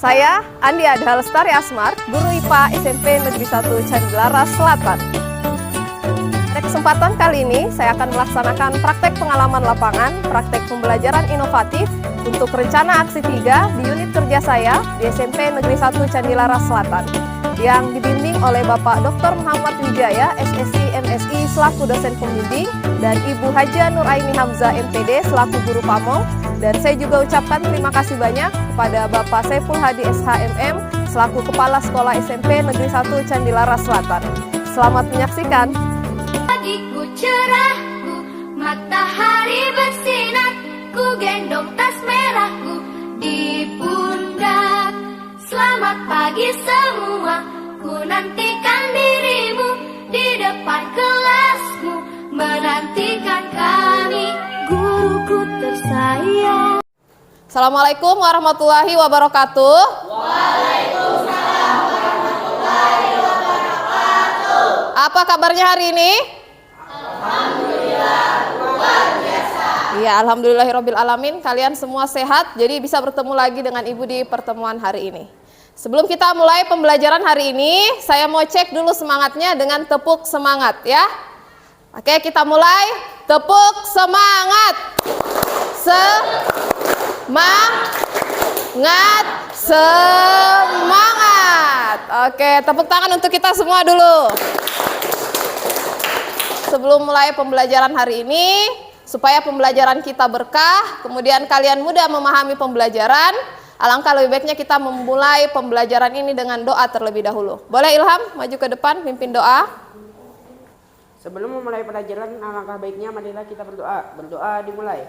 Saya Andi Adha Lestari Asmar, Guru IPA SMP Negeri 1 Candelaras Selatan. Pada kesempatan kali ini, saya akan melaksanakan praktek pengalaman lapangan, praktek pembelajaran inovatif untuk rencana aksi 3 di unit kerja saya di SMP Negeri 1 Candelaras Selatan, yang dibimbing oleh Bapak Dr. Muhammad Wijaya, SSI MSI selaku dosen pembimbing, dan Ibu Haja Nuraini Hamzah MPD selaku guru pamong. Dan saya juga ucapkan terima kasih banyak kepada Bapak Saiful Hadi SHMM selaku Kepala Sekolah SMP Negeri 1 Candelaras Selatan. Selamat menyaksikan. Pagiku cerahku, matahari bersinar, ku gendong tas merahku di pundak. Selamat pagi semua, ku nantikan dirimu di depan kelasmu, menantikan kami, guruku tersayang. Assalamualaikum warahmatullahi wabarakatuh. Waalaikumsalam warahmatullahi wabarakatuh. Apa kabarnya hari ini? Alhamdulillah, luar biasa. Iya, alhamdulillahirabbil alamin. Kalian semua sehat, jadi bisa bertemu lagi dengan Ibu di pertemuan hari ini. Sebelum kita mulai pembelajaran hari ini, saya mau cek dulu semangatnya dengan tepuk semangat ya. Oke, kita mulai. Tepuk semangat. Semangat. Semangat. Oke, tepuk tangan untuk kita semua dulu. Sebelum mulai pembelajaran hari ini, supaya pembelajaran kita berkah, kemudian kalian mudah memahami pembelajaran, alangkah lebih baiknya kita memulai pembelajaran ini dengan doa terlebih dahulu. Boleh Ilham maju ke depan pimpin doa? Sebelum memulai pelajaran, alangkah baiknya marilah kita berdoa. Berdoa dimulai.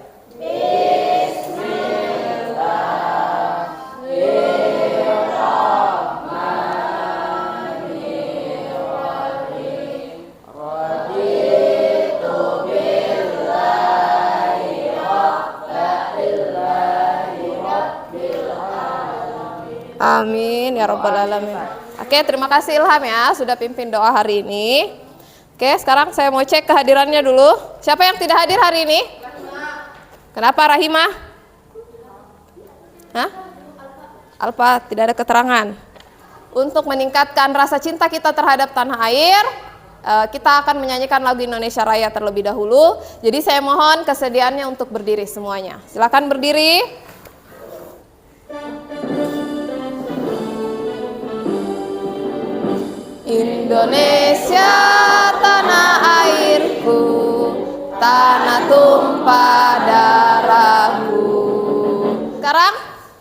Amin ya rabbal alamin. Oke, terima kasih Ilham ya sudah pimpin doa hari ini. Oke, sekarang saya mau cek kehadirannya dulu. Siapa yang tidak hadir hari ini? Kenapa Rahimah? Hah? Alfa, tidak ada keterangan. Untuk meningkatkan rasa cinta kita terhadap tanah air, kita akan menyanyikan lagu Indonesia Raya terlebih dahulu. Jadi saya mohon kesediaannya untuk berdiri semuanya. Silakan berdiri. Indonesia tanah airku, tanah tumpah darahku. Sekarang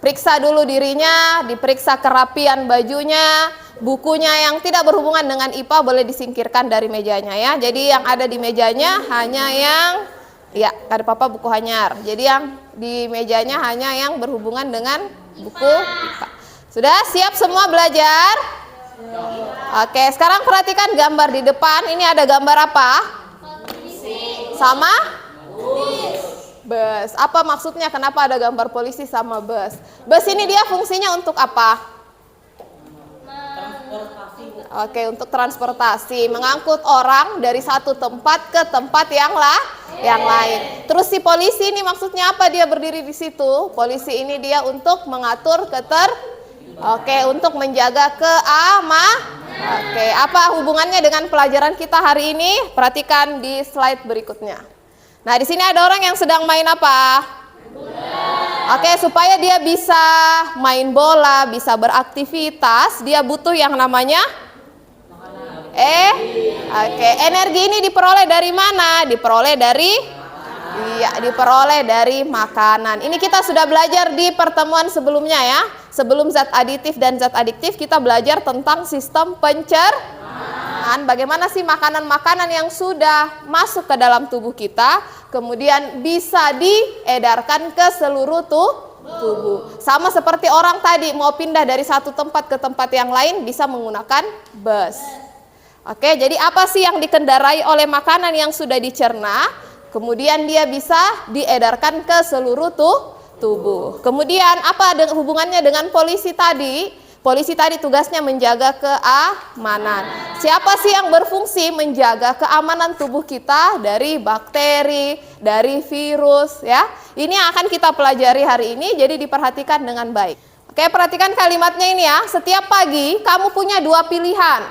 periksa dulu dirinya, diperiksa kerapian bajunya, bukunya yang tidak berhubungan dengan IPA boleh disingkirkan dari mejanya ya. Jadi yang ada di mejanya hanya yang, ya ada papa buku hanyar. Jadi yang di mejanya hanya yang berhubungan dengan buku IPA. Sudah siap semua belajar? Oke, sekarang perhatikan gambar di depan. Ini ada gambar apa? Polisi. Sama? Bus. Apa maksudnya? Kenapa ada gambar polisi sama bus? Bus ini dia fungsinya untuk apa? Oke, untuk transportasi, mengangkut orang dari satu tempat ke tempat yang lain. Terus si polisi ini maksudnya apa? Dia berdiri di situ. Polisi ini dia untuk mengatur untuk menjaga keamanan. Oke, apa hubungannya dengan pelajaran kita hari ini? Perhatikan di slide berikutnya. Nah, di sini ada orang yang sedang main apa? Bola. Oke, supaya dia bisa main bola, bisa beraktivitas, dia butuh yang namanya energi ini diperoleh dari mana? Diperoleh dari makanan. Ini kita sudah belajar di pertemuan sebelumnya ya. Sebelum zat aditif dan zat adiktif kita belajar tentang sistem pencernaan. Bagaimana sih makanan-makanan yang sudah masuk ke dalam tubuh kita kemudian bisa diedarkan ke seluruh tubuh. Sama seperti orang tadi mau pindah dari satu tempat ke tempat yang lain bisa menggunakan bus. Oke, jadi apa sih yang dikendarai oleh makanan yang sudah dicerna? Kemudian dia bisa diedarkan ke seluruh tubuh. Kemudian apa hubungannya dengan polisi tadi? Polisi tadi tugasnya menjaga keamanan. Siapa sih yang berfungsi menjaga keamanan tubuh kita dari bakteri, dari virus ya? Ini yang akan kita pelajari hari ini, jadi diperhatikan dengan baik. Oke, perhatikan kalimatnya ini ya. Setiap pagi kamu punya dua pilihan.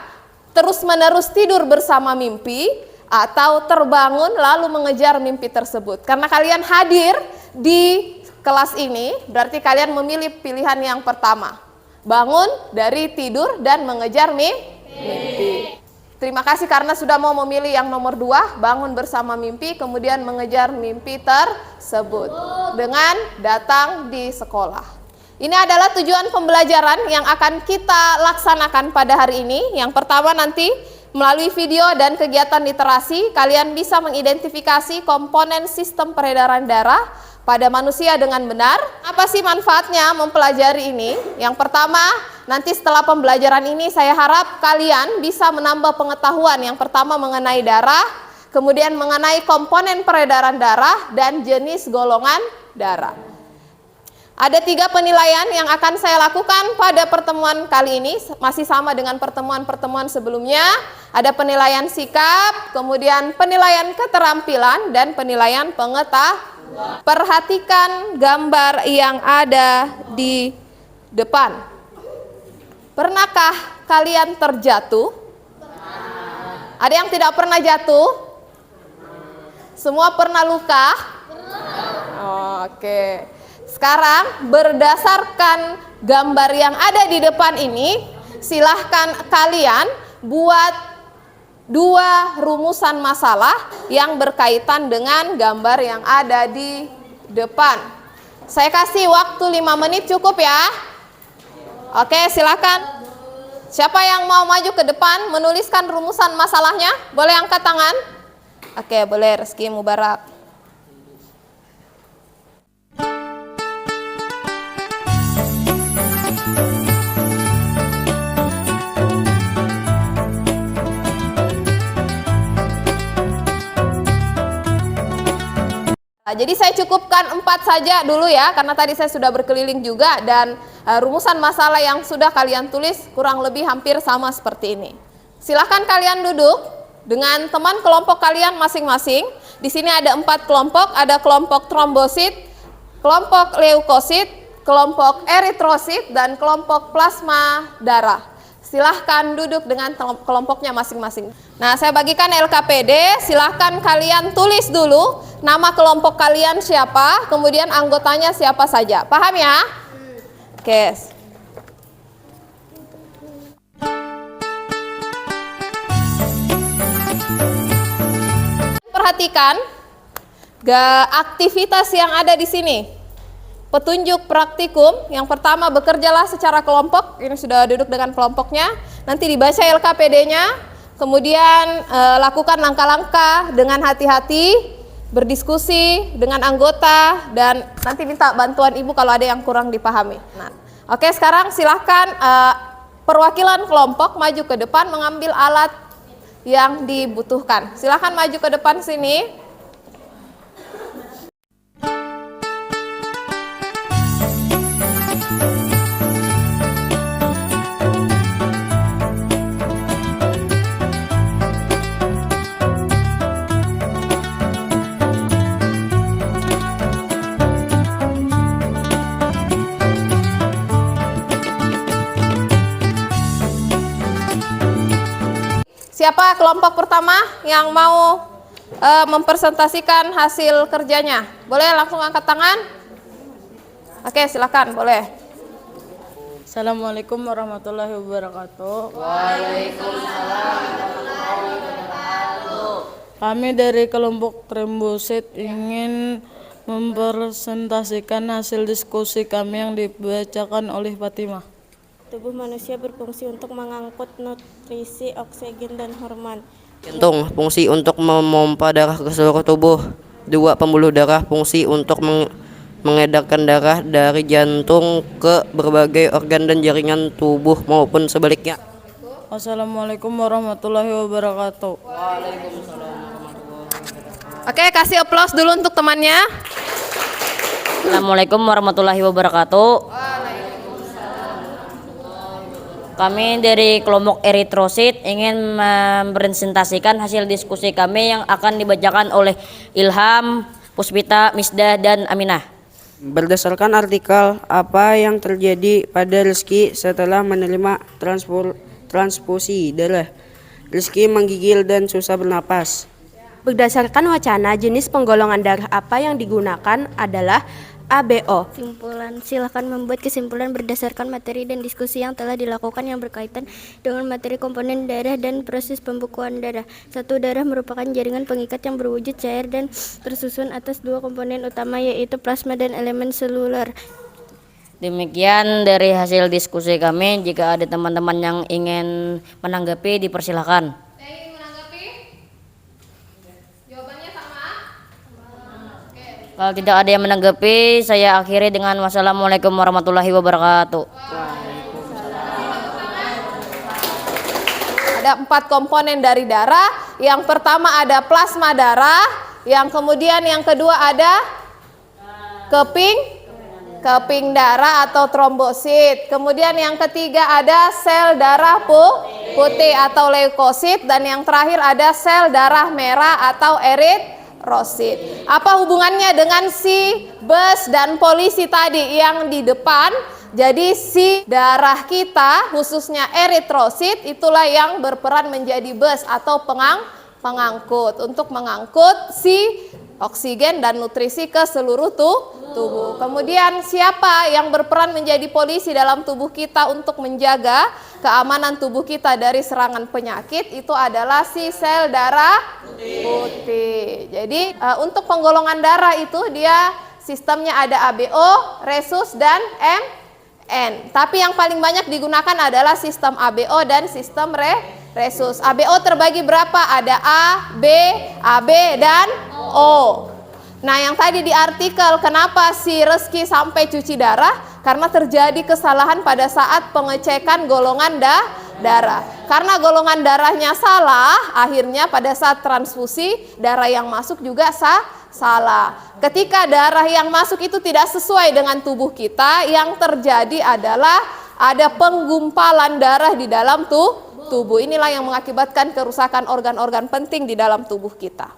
Terus-menerus tidur bersama mimpi atau terbangun lalu mengejar mimpi tersebut. Karena kalian hadir di kelas ini, berarti kalian memilih pilihan yang pertama. Bangun dari tidur dan mengejar mimpi. Terima kasih karena sudah mau memilih yang nomor 2, bangun bersama mimpi, kemudian mengejar mimpi tersebut dengan datang di sekolah. Ini adalah tujuan pembelajaran yang akan kita laksanakan pada hari ini. Yang pertama nanti melalui video dan kegiatan literasi, kalian bisa mengidentifikasi komponen sistem peredaran darah pada manusia dengan benar. Apa sih manfaatnya mempelajari ini? Yang pertama, nanti setelah pembelajaran ini saya harap kalian bisa menambah pengetahuan. Yang pertama mengenai darah, kemudian mengenai komponen peredaran darah dan jenis golongan darah. Ada 3 penilaian yang akan saya lakukan pada pertemuan kali ini, masih sama dengan pertemuan-pertemuan sebelumnya. Ada penilaian sikap, kemudian penilaian keterampilan, dan penilaian pengetahuan. Perhatikan gambar yang ada di depan. Pernahkah kalian terjatuh? Ada yang tidak pernah jatuh? Semua pernah luka? Oke. Sekarang berdasarkan gambar yang ada di depan ini, silahkan kalian buat 2 rumusan masalah yang berkaitan dengan gambar yang ada di depan. Saya kasih waktu 5 menit cukup ya. Oke, silakan. Siapa yang mau maju ke depan menuliskan rumusan masalahnya? Boleh angkat tangan? Oke, boleh. Rizky Mubarak. Jadi saya cukupkan 4 saja dulu ya, karena tadi saya sudah berkeliling juga dan rumusan masalah yang sudah kalian tulis kurang lebih hampir sama seperti ini. Silahkan kalian duduk dengan teman kelompok kalian masing-masing. Di sini ada 4 kelompok, ada kelompok trombosit, kelompok leukosit, kelompok eritrosit, dan kelompok plasma darah. Silahkan duduk dengan kelompoknya masing-masing. Nah, saya bagikan LKPD, silahkan kalian tulis dulu nama kelompok kalian siapa, kemudian anggotanya siapa saja. Paham ya? Oke. Perhatikan aktivitas yang ada di sini. Petunjuk praktikum, yang pertama bekerjalah secara kelompok, ini sudah duduk dengan kelompoknya, nanti dibaca LKPD-nya, kemudian lakukan langkah-langkah dengan hati-hati, berdiskusi dengan anggota, dan nanti minta bantuan ibu kalau ada yang kurang dipahami. Nah, oke, sekarang silahkan perwakilan kelompok maju ke depan mengambil alat yang dibutuhkan. Silahkan maju ke depan sini. Siapa kelompok pertama yang mau mempresentasikan hasil kerjanya? Boleh langsung angkat tangan? Oke, silakan, boleh. Assalamualaikum warahmatullahi wabarakatuh. Waalaikumsalam warahmatullahi wabarakatuh. Kami dari kelompok trombosit ingin mempresentasikan hasil diskusi kami yang dibacakan oleh Fatimah. Tubuh manusia berfungsi untuk mengangkut nutrisi, oksigen, dan hormon. Jantung, fungsi untuk memompa darah ke seluruh tubuh. 2. Pembuluh darah, fungsi untuk mengedarkan darah dari jantung ke berbagai organ dan jaringan tubuh maupun sebaliknya. Wassalamualaikum warahmatullahi wabarakatuh. Oke, kasih aplaus dulu untuk temannya. Assalamualaikum warahmatullahi wabarakatuh. Kami dari kelompok eritrosit ingin mempresentasikan hasil diskusi kami yang akan dibacakan oleh Ilham, Puspita, Misdah, dan Aminah. Berdasarkan artikel, apa yang terjadi pada Rizky setelah menerima transfusi darah? Rizky menggigil dan susah bernapas. Berdasarkan wacana, jenis penggolongan darah apa yang digunakan adalah ABO. Kesimpulan, silakan membuat kesimpulan berdasarkan materi dan diskusi yang telah dilakukan yang berkaitan dengan materi komponen darah dan proses pembekuan darah. Satu, darah merupakan jaringan pengikat yang berwujud cair dan tersusun atas dua komponen utama, yaitu plasma dan elemen seluler. Demikian dari hasil diskusi kami. Jika ada teman-teman yang ingin menanggapi, dipersilakan. Kalau tidak ada yang menanggapi, saya akhiri dengan wassalamualaikum warahmatullahi wabarakatuh. Ada 4 komponen dari darah. Yang pertama ada plasma darah, yang kemudian yang kedua ada keping darah atau trombosit. Kemudian yang ketiga ada sel darah putih atau leukosit, dan yang terakhir ada sel darah merah atau eritrosit. Apa hubungannya dengan si bus dan polisi tadi yang di depan? Jadi si darah kita khususnya eritrosit itulah yang berperan menjadi bus atau pengangkut untuk mengangkut si oksigen dan nutrisi ke seluruh tubuh. Kemudian siapa yang berperan menjadi polisi dalam tubuh kita untuk menjaga keamanan tubuh kita dari serangan penyakit? Itu adalah si sel darah putih. Jadi untuk penggolongan darah itu dia sistemnya ada ABO, resus, dan MN. Tapi yang paling banyak digunakan adalah sistem ABO dan sistem resus. ABO terbagi berapa? Ada A, B, AB, dan O. Nah, yang tadi di artikel, kenapa si Rizky sampai cuci darah? Karena terjadi kesalahan pada saat pengecekan golongan darah. Karena golongan darahnya salah, akhirnya pada saat transfusi, darah yang masuk juga salah. Ketika darah yang masuk itu tidak sesuai dengan tubuh kita, yang terjadi adalah ada penggumpalan darah di dalam tubuh. Inilah yang mengakibatkan kerusakan organ-organ penting di dalam tubuh kita.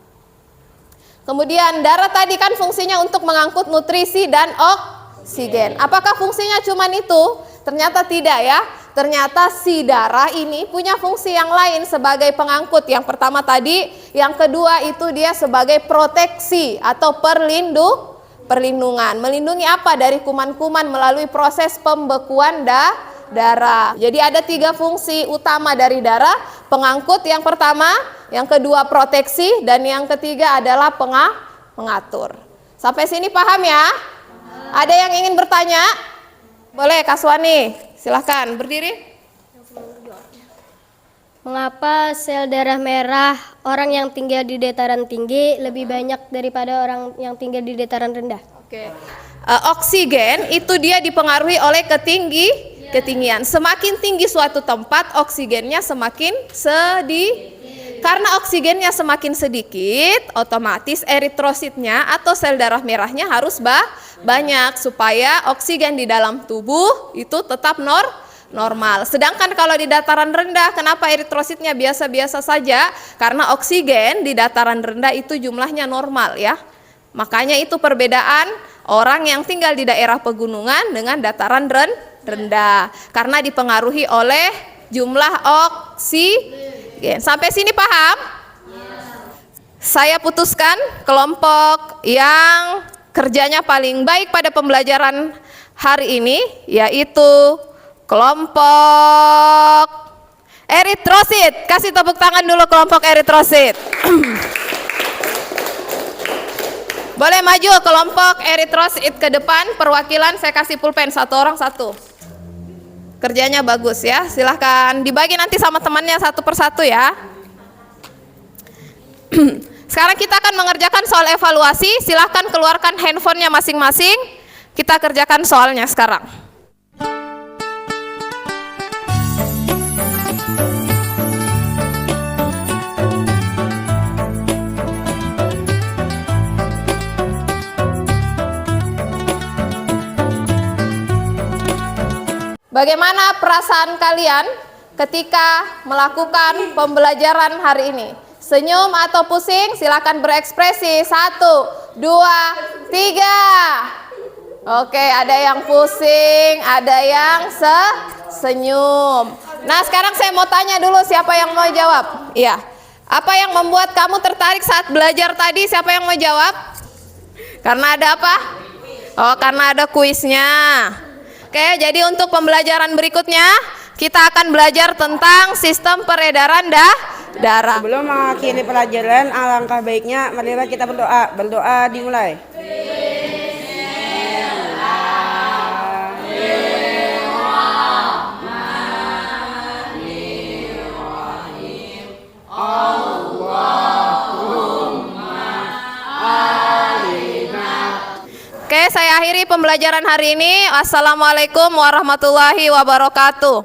Kemudian darah tadi kan fungsinya untuk mengangkut nutrisi dan oksigen. Apakah fungsinya cuma itu? Ternyata tidak ya. Ternyata si darah ini punya fungsi yang lain sebagai pengangkut. Yang pertama tadi, yang kedua itu dia sebagai proteksi atau perlindungan. Melindungi apa? Dari kuman-kuman melalui proses pembekuan darah. Jadi ada 3 fungsi utama dari darah. Pengangkut yang pertama, yang kedua proteksi, dan yang ketiga adalah pengatur. Sampai sini paham ya? Ada yang ingin bertanya? Boleh Kak Suwani, silahkan berdiri. Mengapa sel darah merah orang yang tinggal di dataran tinggi lebih banyak daripada orang yang tinggal di dataran rendah? Oke. Oksigen itu dia dipengaruhi oleh ketinggian. Semakin tinggi suatu tempat, oksigennya semakin sedikit. Karena oksigennya semakin sedikit, otomatis eritrositnya atau sel darah merahnya harus banyak supaya oksigen di dalam tubuh itu tetap normal. Sedangkan kalau di dataran rendah, kenapa eritrositnya biasa-biasa saja? Karena oksigen di dataran rendah itu jumlahnya normal ya. Makanya itu perbedaan orang yang tinggal di daerah pegunungan dengan dataran rendah. Karena dipengaruhi oleh jumlah oksigen. Sampai sini paham? Saya putuskan kelompok yang kerjanya paling baik pada pembelajaran hari ini, yaitu kelompok eritrosit. Kasih tepuk tangan dulu kelompok eritrosit. Boleh maju kelompok eritrosit ke depan, perwakilan saya kasih pulpen 1 orang 1. Kerjanya bagus ya, silahkan dibagi nanti sama temannya 1 persatu ya. Sekarang kita akan mengerjakan soal evaluasi. Silahkan keluarkan handphonenya masing-masing. Kita kerjakan soalnya sekarang. bagaimana perasaan kalian ketika melakukan pembelajaran hari ini? Senyum atau pusing? Silakan berekspresi. 1, 2, 3. Oke, ada yang pusing, ada yang senyum. Nah, sekarang saya mau tanya dulu, siapa yang mau jawab? Iya. Apa yang membuat kamu tertarik saat belajar tadi? Siapa yang mau jawab? Karena ada apa? Oh, karena ada kuisnya. Oke, jadi untuk pembelajaran berikutnya kita akan belajar tentang sistem peredaran darah. Sebelum mengakhiri pelajaran, alangkah baiknya marilah kita berdoa. Berdoa dimulai. Oke, saya akhiri pembelajaran hari ini. Wassalamualaikum warahmatullahi wabarakatuh.